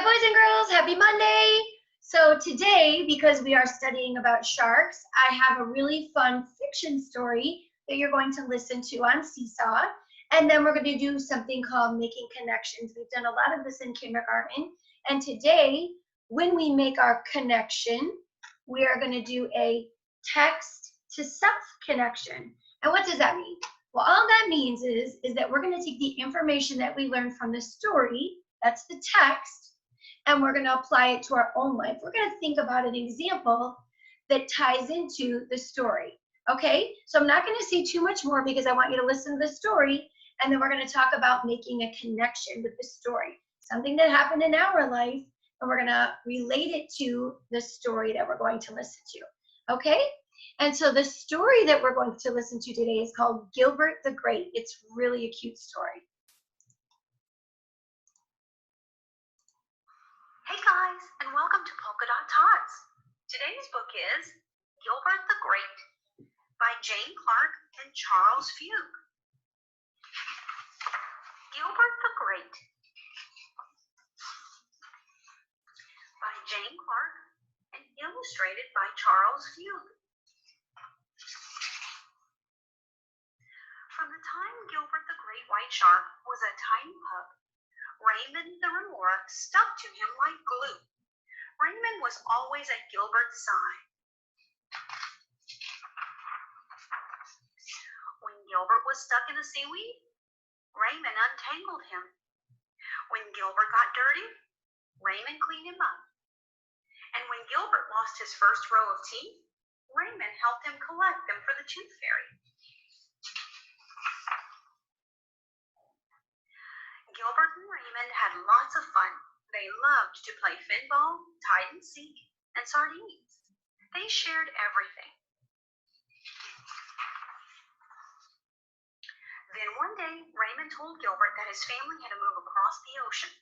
boys and girls, happy Monday. So today, because we are studying about sharks, I have a really fun fiction story that you're going to listen to on Seesaw. And then we're going to do something called making connections. We've done a lot of this in kindergarten. And today, when we make our connection, we are going to do a text to self connection. And what does that mean? Well, all that means is that we're going to take the information that we learned from the story, that's the text, and we're going to apply it to our own life. We're going to think about an example that ties into the story. Okay, so I'm not going to say too much more because I want you to listen to the story, and then we're going to talk about making a connection with the story, something that happened in our life, and we're going to relate it to the story that we're going to listen to. Okay, and so the story that we're going to listen to today is called Gilbert the Great. It's really a cute story. Hey guys, and welcome to Polka Dot Tots. Today's book is Gilbert the Great by Jane Clark and Charles Fugue. Gilbert the Great by Jane Clark and illustrated by Charles Fugue. From the time Gilbert the Great White Shark was a tiny pup, Raymond the Remora stuck to him like glue. Raymond was always at Gilbert's side. When Gilbert was stuck in the seaweed, Raymond untangled him. When Gilbert got dirty, Raymond cleaned him up. And when Gilbert lost his first row of teeth, Raymond helped him collect them for the tooth fairy. Gilbert and Raymond had lots of fun. They loved to play finball, hide and seek, and sardines. They shared everything. Then one day, Raymond told Gilbert that his family had to move across the ocean.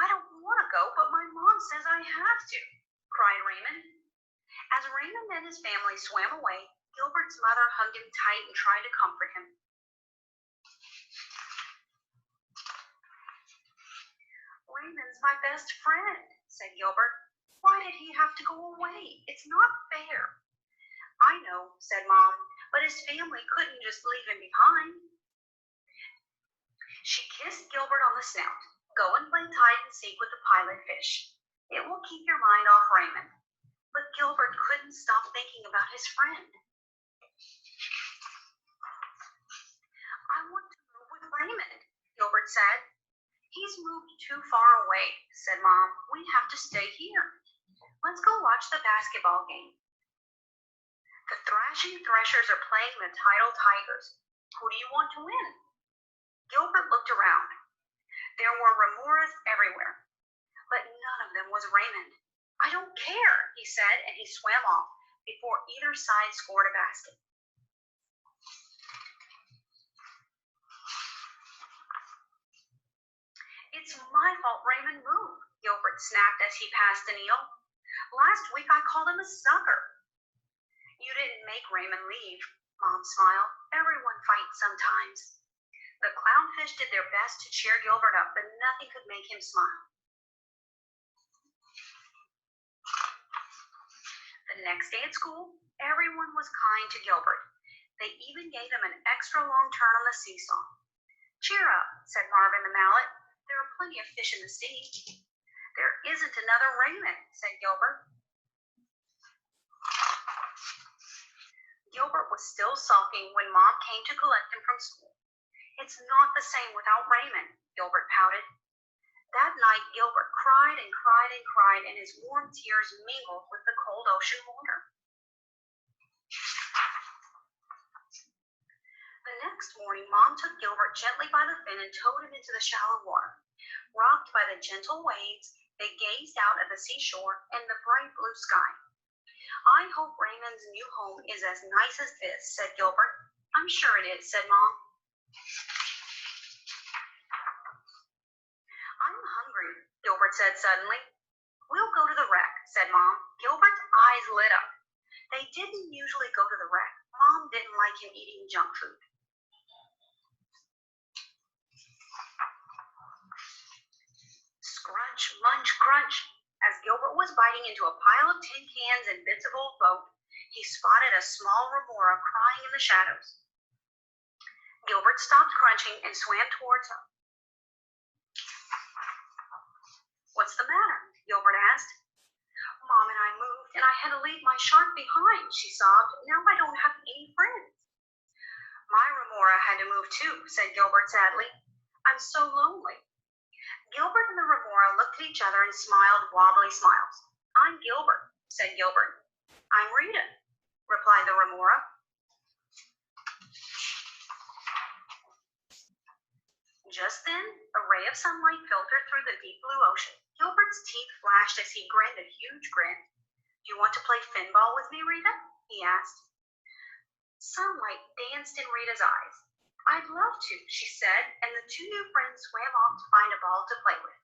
"I don't want to go, but my mom says I have to," cried Raymond. As Raymond and his family swam away, Gilbert's mother hugged him tight and tried to comfort him. "Raymond's my best friend," said Gilbert. "Why did he have to go away? It's not fair." "I know," said Mom, "but his family couldn't just leave him behind." She kissed Gilbert on the snout. "Go and play hide and seek with the pilot fish. It will keep your mind off Raymond." But Gilbert couldn't stop thinking about his friend. "I want to move with Raymond," Gilbert said. "He's moved too far away," said Mom. "We have to stay here. Let's go watch the basketball game." The Thrashing Threshers are playing the Tidal Tigers. Who do you want to win? Gilbert looked around. There were remoras everywhere, but none of them was Raymond. "I don't care," he said, and he swam off before either side scored a basket. "It's my fault Raymond moved," Gilbert snapped as he passed Anil. "Last week I called him a sucker." "You didn't make Raymond leave," Mom smiled. "Everyone fights sometimes." The clownfish did their best to cheer Gilbert up, but nothing could make him smile. The next day at school, everyone was kind to Gilbert. They even gave him an extra long turn on the seesaw. "Cheer up," said Marvin the mallet. "There are plenty of fish in the sea." "There isn't another Raymond," said Gilbert. Gilbert was still sulking when Mom came to collect him from school. "It's not the same without Raymond," Gilbert pouted. That night, Gilbert cried and cried and cried, and his warm tears mingled with the cold ocean water. The next morning, Mom took Gilbert gently by the fin and towed him into the shallow water. Rocked by the gentle waves, they gazed out at the seashore and the bright blue sky. "I hope Raymond's new home is as nice as this," said Gilbert. "I'm sure it is," said Mom. "I'm hungry," Gilbert said suddenly. "We'll go to the wreck," said Mom. Gilbert's eyes lit up. They didn't usually go to the wreck. Mom didn't like him eating junk food. Scrunch, munch, munch, crunch. As Gilbert was biting into a pile of tin cans and bits of old boat, he spotted a small remora crying in the shadows. Gilbert stopped crunching and swam towards her. What's the matter? Gilbert asked. Mom and I moved, and I had to leave my shark behind, she sobbed. Now I don't have any friends. My remora had to move too, said Gilbert sadly. I'm so lonely. Gilbert and the remora looked at each other and smiled wobbly smiles. I'm Gilbert, said Gilbert. I'm Rita, replied the remora. Just then, a ray of sunlight filtered through the deep blue ocean. Gilbert's teeth flashed as he grinned a huge grin. Do you want to play finball with me, Rita? He asked. Sunlight danced in Rita's eyes. I'd love to, she said, and the two new friends swam off to find a ball to play with.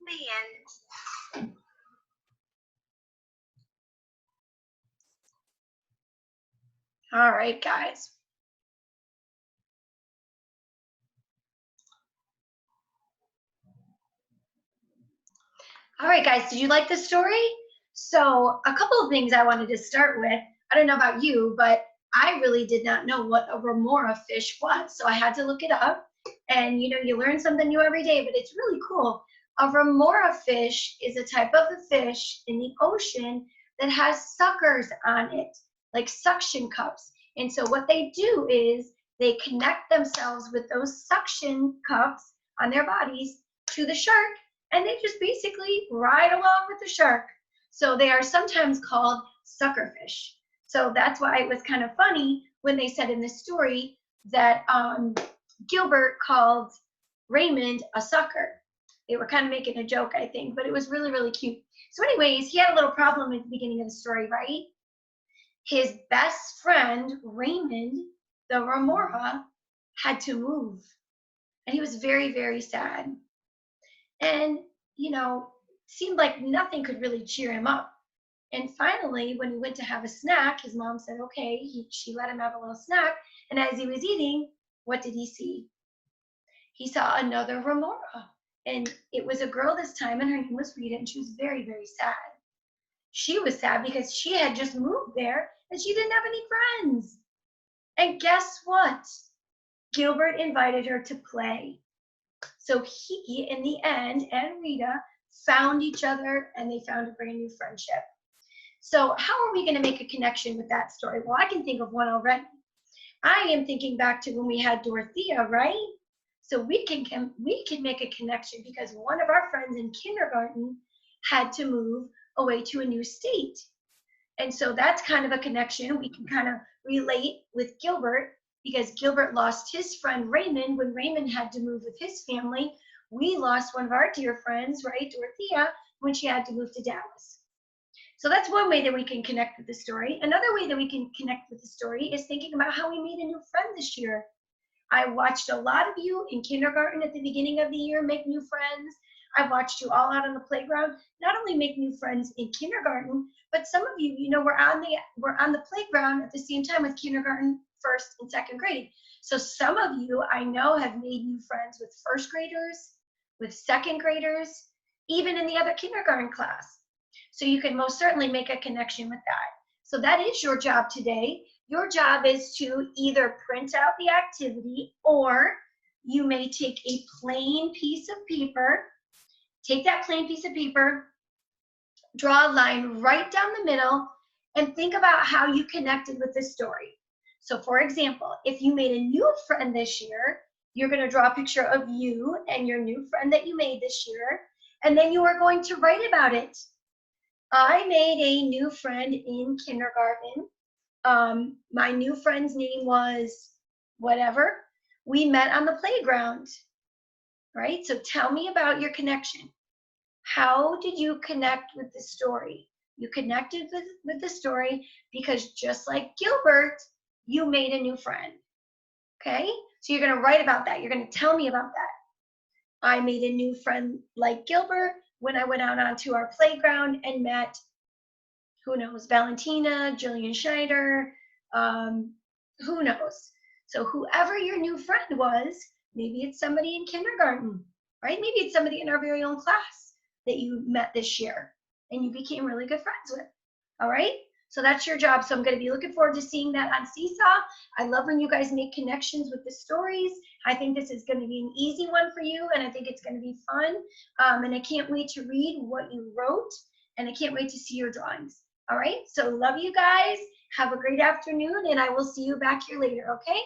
The end. All right, guys. All right, guys, did you like the story? So a couple of things I wanted to start with. I don't know about you, but I really did not know what a remora fish was. So I had to look it up. And, you know, you learn something new every day, but it's really cool. A remora fish is a type of a fish in the ocean that has suckers on it, like suction cups. And so what they do is they connect themselves with those suction cups on their bodies to the shark, and they just basically ride along with the shark. So they are sometimes called suckerfish. So that's why it was kind of funny when they said in this story that Gilbert called Raymond a sucker. They were kind of making a joke, I think, but it was really, really cute. So anyways, he had a little problem at the beginning of the story, right? His best friend, Raymond, the remora, had to move. And he was very, very sad. And, you know, seemed like nothing could really cheer him up. And finally, when he went to have a snack, his mom said, okay, she let him have a little snack. And as he was eating, what did he see? He saw another remora. And it was a girl this time, and her name was Rita, and she was very, very sad. She was sad because she had just moved there, and she didn't have any friends. And guess what? Gilbert invited her to play. So he, in the end, and Rita found each other, and they found a brand new friendship. So how are we going to make a connection with that story? Well, I can think of one already. I am thinking back to when we had Dorothea, right? So we can make a connection because one of our friends in kindergarten had to move away to a new state. And so that's kind of a connection. We can kind of relate with Gilbert because Gilbert lost his friend Raymond when Raymond had to move with his family. We lost one of our dear friends, right, Dorothea, when she had to move to Dallas. So that's one way that we can connect with the story. Another way that we can connect with the story is thinking about how we made a new friend this year. I watched a lot of you in kindergarten at the beginning of the year make new friends. I watched you all out on the playground, not only make new friends in kindergarten, but some of you, you know, we're on the playground at the same time with kindergarten, first and second grade. So some of you I know have made new friends with first graders, with second graders, even in the other kindergarten class. So you can most certainly make a connection with that. So that is your job today. Your job is to either print out the activity, or you may take a plain piece of paper, take that plain piece of paper, draw a line right down the middle, and think about how you connected with this story. So for example, if you made a new friend this year, you're going to draw a picture of you and your new friend that you made this year, and then you are going to write about it. I made a new friend in kindergarten. My new friend's name was whatever. We met on the playground, right? So tell me about your connection. How did you connect with the story? You connected with the story because just like Gilbert, you made a new friend, okay? So you're gonna write about that. You're gonna tell me about that. I made a new friend like Gilbert when I went out onto our playground and met, who knows, Valentina, Jillian Schneider, who knows? So whoever your new friend was, Maybe it's somebody in kindergarten, right? Maybe it's somebody in our very own class that you met this year and you became really good friends with. All right? So that's your job. So I'm going to be looking forward to seeing that on Seesaw. I love when you guys make connections with the stories. I think this is going to be an easy one for you, and I think it's going to be fun. And I can't wait to read what you wrote, and I can't wait to see your drawings. All right? So love you guys. Have a great afternoon, and I will see you back here later, okay?